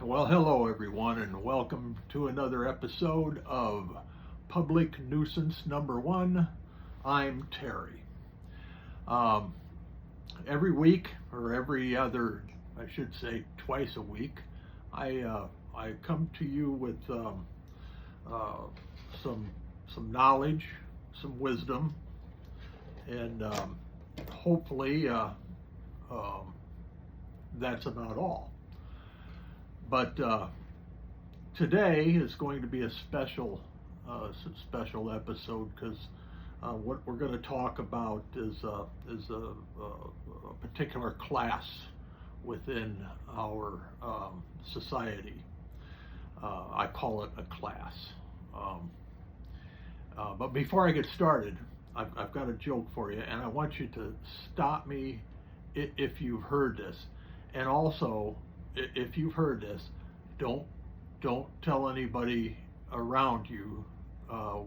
Well, hello everyone, and welcome to another episode of Public Nuisance Number One. I'm Terry. Um, every week, or every other, I should say, twice a week, I come to you with uh, some knowledge, some wisdom, and hopefully um, that's about all. But today is going to be a special episode because what we're going to talk about is a particular class within our society. I call it a class. Um, but before I get started, I've got a joke for you, and I want you to stop me if you've heard this, and also if you've heard this, don't tell anybody around you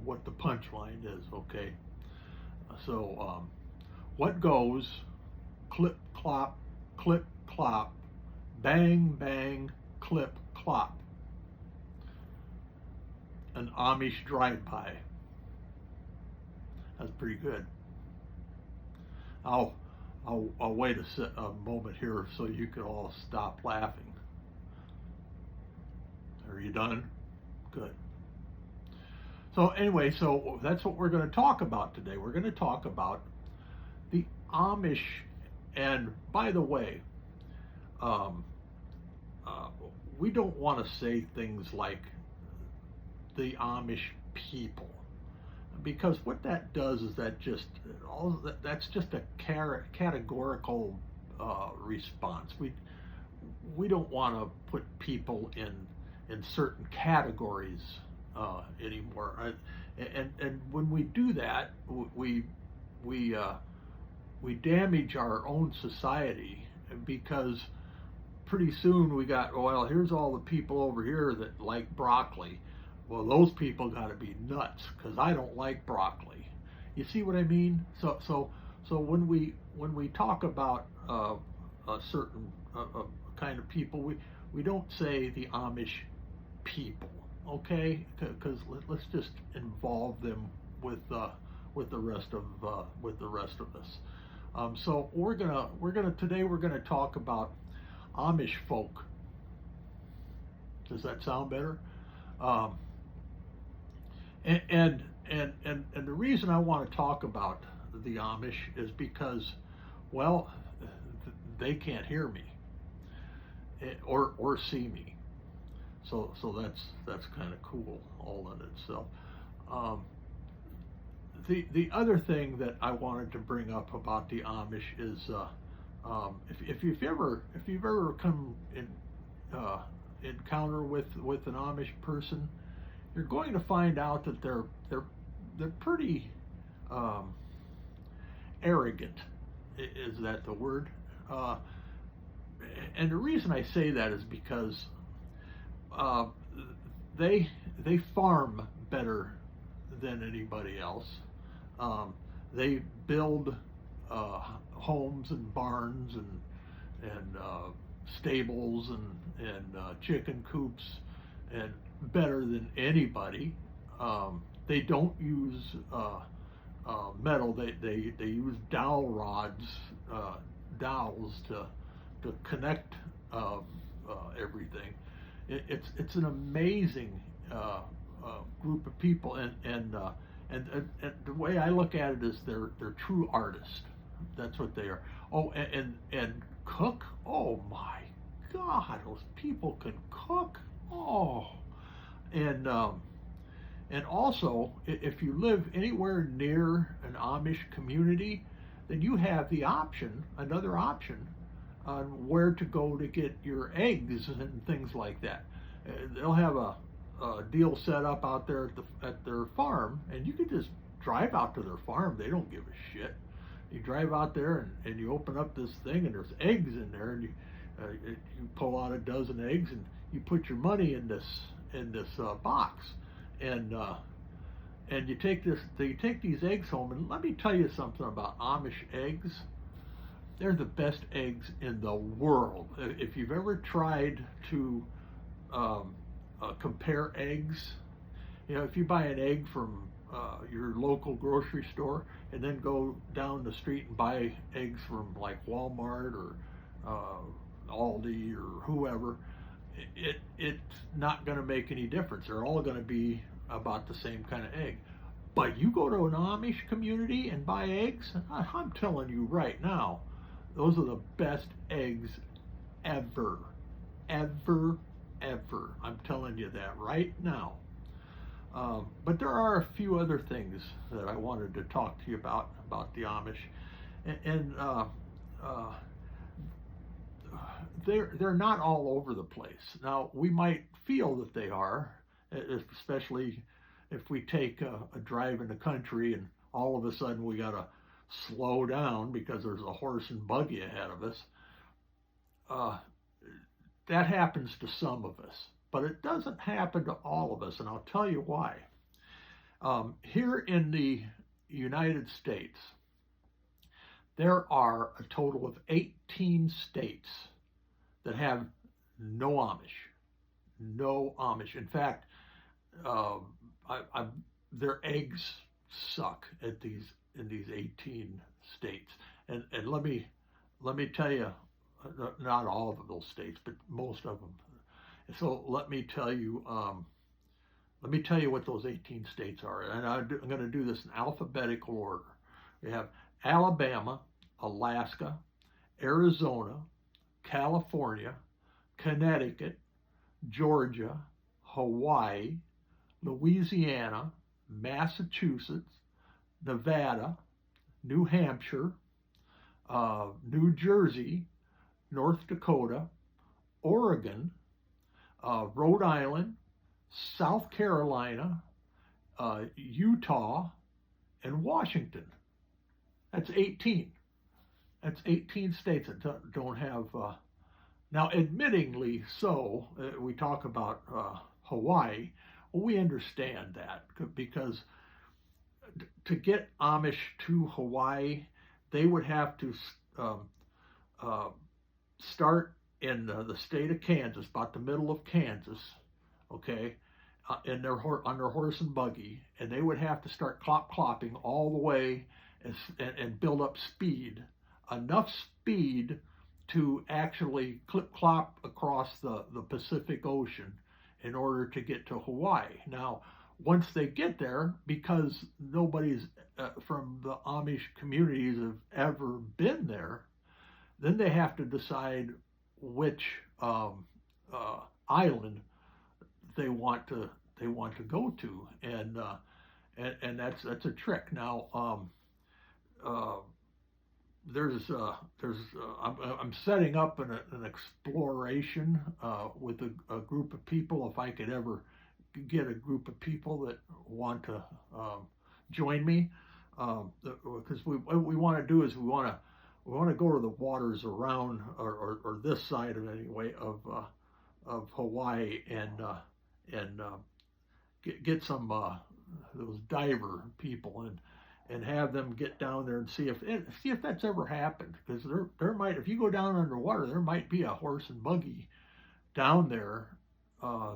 what the punchline is, okay? So, what goes clip clop, bang bang, clip clop? An Amish drive-by. That's pretty good. I'll wait a moment here so you can all stop laughing. Are you done? Good. So anyway, so that's what we're going to talk about today. We're going to talk about the Amish. And by the way, we don't want to say things like the Amish people, because what that does is that's just a categorical response. We don't want to put people in certain categories anymore. And when we do that, we damage our own society, because pretty soon we got, well, here's all the people over here that like broccoli. Well, those people got to be nuts because I don't like broccoli. You see what I mean? So when we talk about a certain kind of people, we don't say the Amish people, okay? Because let's just involve them with the rest of us. So today we're gonna talk about Amish folk. Does that sound better? And the reason I want to talk about the Amish is because, well, they can't hear me or see me. So that's kind of cool all in itself. The other thing that I wanted to bring up about the Amish is if you've ever come in encounter with an Amish person, you're going to find out that they're pretty arrogant. Is that the word? And the reason I say that is because they farm better than anybody else. They build homes and barns and stables and chicken coops and better than anybody. They don't use metal. They use dowel rods, dowels to connect everything. It's an amazing group of people, and the way I look at it is they're true artists. That's what they are. Oh, and cook. Oh my God, those people can cook. Oh. And also, if you live anywhere near an Amish community, then you have another option on where to go to get your eggs and things like that. They'll have a deal set up out there at their farm, and you can just drive out to their farm. They don't give a shit. You drive out there and you open up this thing, and there's eggs in there, and you pull out a dozen eggs, and you put your money in this box, and you take these eggs home. And let me tell you something about Amish eggs. They're the best eggs in the world. If you've ever tried to compare eggs. You know, if you buy an egg from your local grocery store and then go down the street and buy eggs from like Walmart or Aldi or whoever, it's not going to make any difference. They're all going to be about the same kind of egg. But you go to an Amish community and buy eggs, I'm telling you right now, those are the best eggs ever. Ever, ever. I'm telling you that right now. But there are a few other things that I wanted to talk to you about the Amish. And uh, they're not all over the place. Now, we might feel that they are, especially if we take a drive in the country and all of a sudden we got to slow down because there's a horse and buggy ahead of us. Uh, that happens to some of us, but it doesn't happen to all of us, and I'll tell you why. Here in the United States, there are a total of 18 states that have no Amish. No Amish. In fact, uh, their eggs suck at these in these 18 states. And let me tell you, not all of those states, but most of them. So let me tell you what those 18 states are, and I'm going to do this in alphabetical order. We have Alabama, Alaska, Arizona, California, Connecticut, Georgia, Hawaii, Louisiana, Massachusetts, Nevada, New Hampshire, New Jersey, North Dakota, Oregon, Rhode Island, South Carolina, Utah, and Washington. That's 18. That's 18 states that don't have. Now, admittingly so, we talk about Hawaii. Well, we understand that because to get Amish to Hawaii, they would have to uh, start in the state of Kansas, about the middle of Kansas, okay, in on their horse and buggy, and they would have to start clopping all the way and build up speed, enough speed to actually clip-clop across the Pacific Ocean in order to get to Hawaii. Now, once they get there, because nobody's from the Amish communities have ever been there, then they have to decide which island they want to go to, and that's a trick. Now, I'm setting up an exploration with a group of people. If I could ever get a group of people that want to join me, because what we want to do is we want to go to the waters around or this side of anyway of Hawaii and get some those diver people and have them get down there and see if that's ever happened, because there might, if you go down underwater, there might be a horse and buggy down there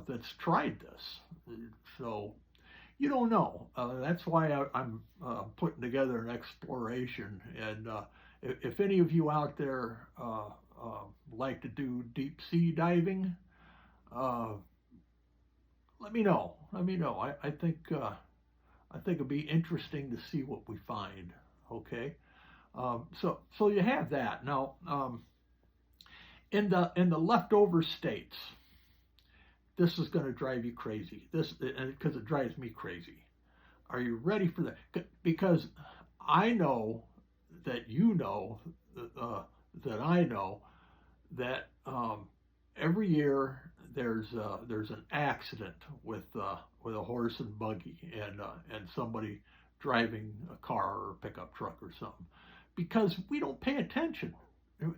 that's tried this. So you don't know. That's why I'm putting together an exploration. And if any of you out there like to do deep sea diving, let me know. Let me know. I think it'd be interesting to see what we find. Okay. So you have that. Now, in the leftover states, this is going to drive you crazy. Because it drives me crazy. Are you ready for that? Because I know that you know that I know that every year there's an accident with a horse and buggy and somebody driving a car or a pickup truck or something, because we don't pay attention, and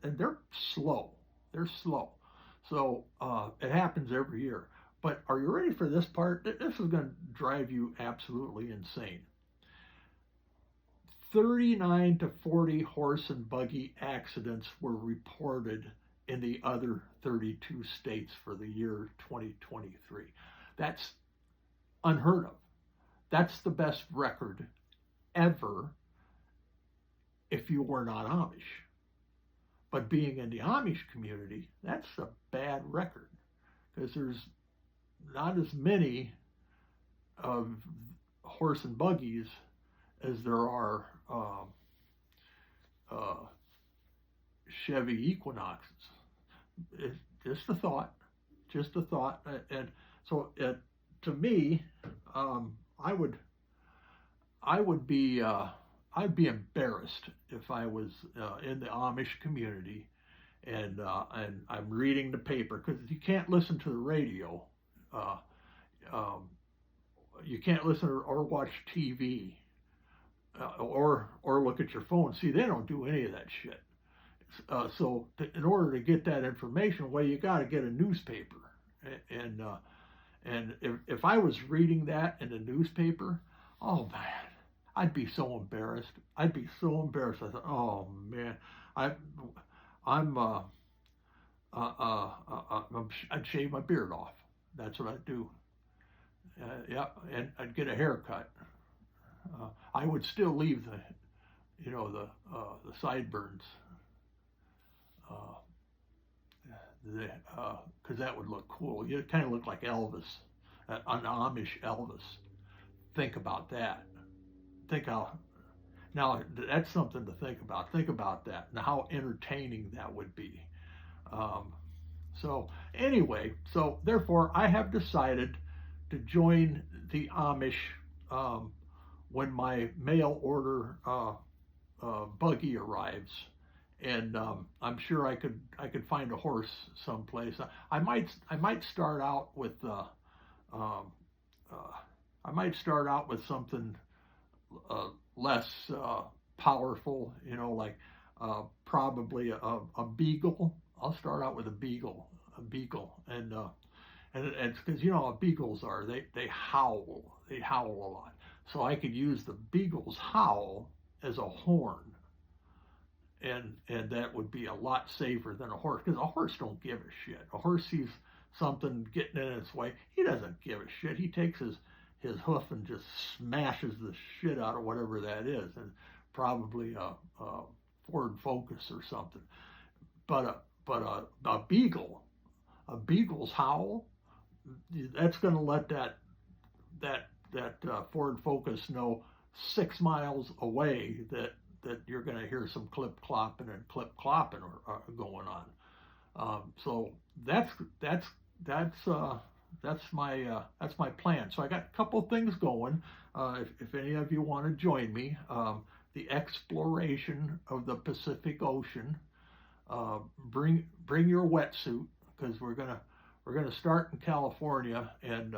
they're slow. They're slow. So it happens every year. But are you ready for this part? This is going to drive you absolutely insane. 39 to 40 horse and buggy accidents were reported in the other 32 states for the year 2023. That's unheard of. That's the best record ever if you were not Amish. But being in the Amish community, that's a bad record because there's not as many of horse and buggies as there are Chevy Equinoxes. It's just a thought, just a thought. And so, to me, I would be I'd be embarrassed if I was in the Amish community and I'm reading the paper, because you can't listen to the radio, you can't listen or watch TV, or look at your phone. See, they don't do any of that shit. So in order to get that information, well, you got to get a newspaper, and if I was reading that in the newspaper, oh man, I'd be so embarrassed. I'd be so embarrassed. I thought, oh man, I'd shave my beard off. That's what I'd do. Yeah, and I'd get a haircut. I would still leave the sideburns, because that would look cool. You kind of look like Elvis, an Amish Elvis. Think about that. Now that's something to think about. Think about that and how entertaining that would be. So anyway, so therefore I have decided to join the Amish when my mail order buggy arrives, and I'm sure I could find a horse someplace. I might start out with something less powerful, like probably a beagle. I'll start out with a beagle, and it's because beagles they howl a lot, so I could use the beagle's howl as a horn, and that would be a lot safer than a horse, because a horse don't give a shit. A horse sees something getting in its way, he doesn't give a shit. He takes his hoof and just smashes the shit out of whatever that is, and probably a Ford Focus or something. But a beagle's howl, that's going to let that Ford Focus know 6 miles away that you're going to hear some clip clopping and clip clopping going on. So that's my plan. So I got a couple things going. If any of you want to join me, the exploration of the Pacific Ocean. Bring your wetsuit, because we're gonna start in California and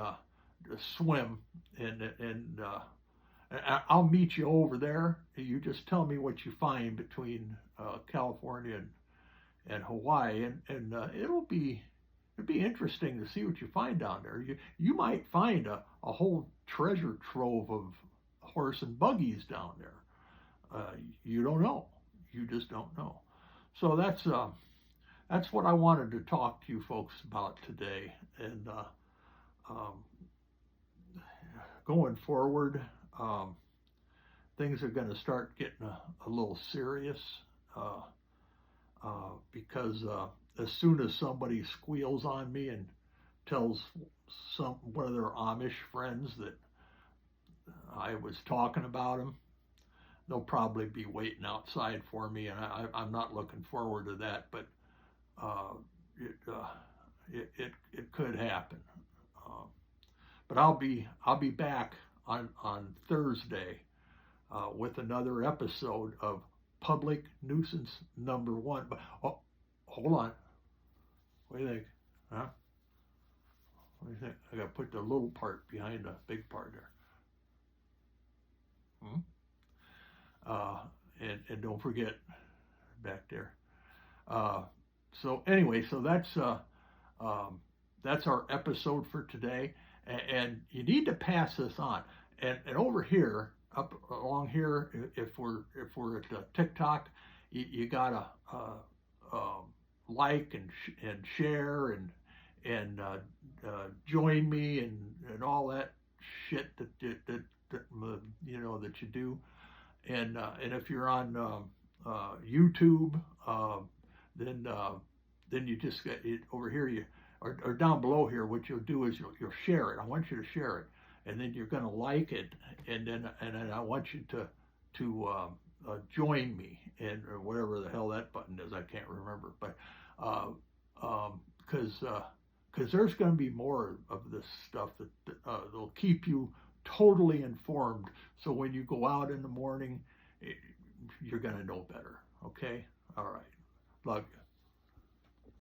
swim, and I'll meet you over there. You just tell me what you find between California and Hawaii, and it'll be interesting to see what you find down there. You might find a whole treasure trove of horse and buggies down there. You don't know. You just don't know. So that's what I wanted to talk to you folks about today. And going forward, things are going to start getting a little serious, because as soon as somebody squeals on me and tells one of their Amish friends that I was talking about them, they'll probably be waiting outside for me, and I'm not looking forward to that. But it could happen. But I'll be back on Thursday with another episode of Public Nuisance number 1. But hold on. What do you think? Huh? What do you think? I got to put the little part behind the big part there. And don't forget back there. So anyway, so that's our episode for today, and you need to pass this on. And over here, up along here, if we're at TikTok, you gotta like and share and join me and all that shit that you do. And if you're on YouTube, then then you just get it over here. Or down below here, what you'll do is you'll share it. I want you to share it, and then you're going to like it, and then I want you to join me, and or whatever the hell that button is. I can't remember, but because there's going to be more of this stuff that'll keep you totally informed. So when you go out in the morning, you're going to know better. Okay? All right. Love you.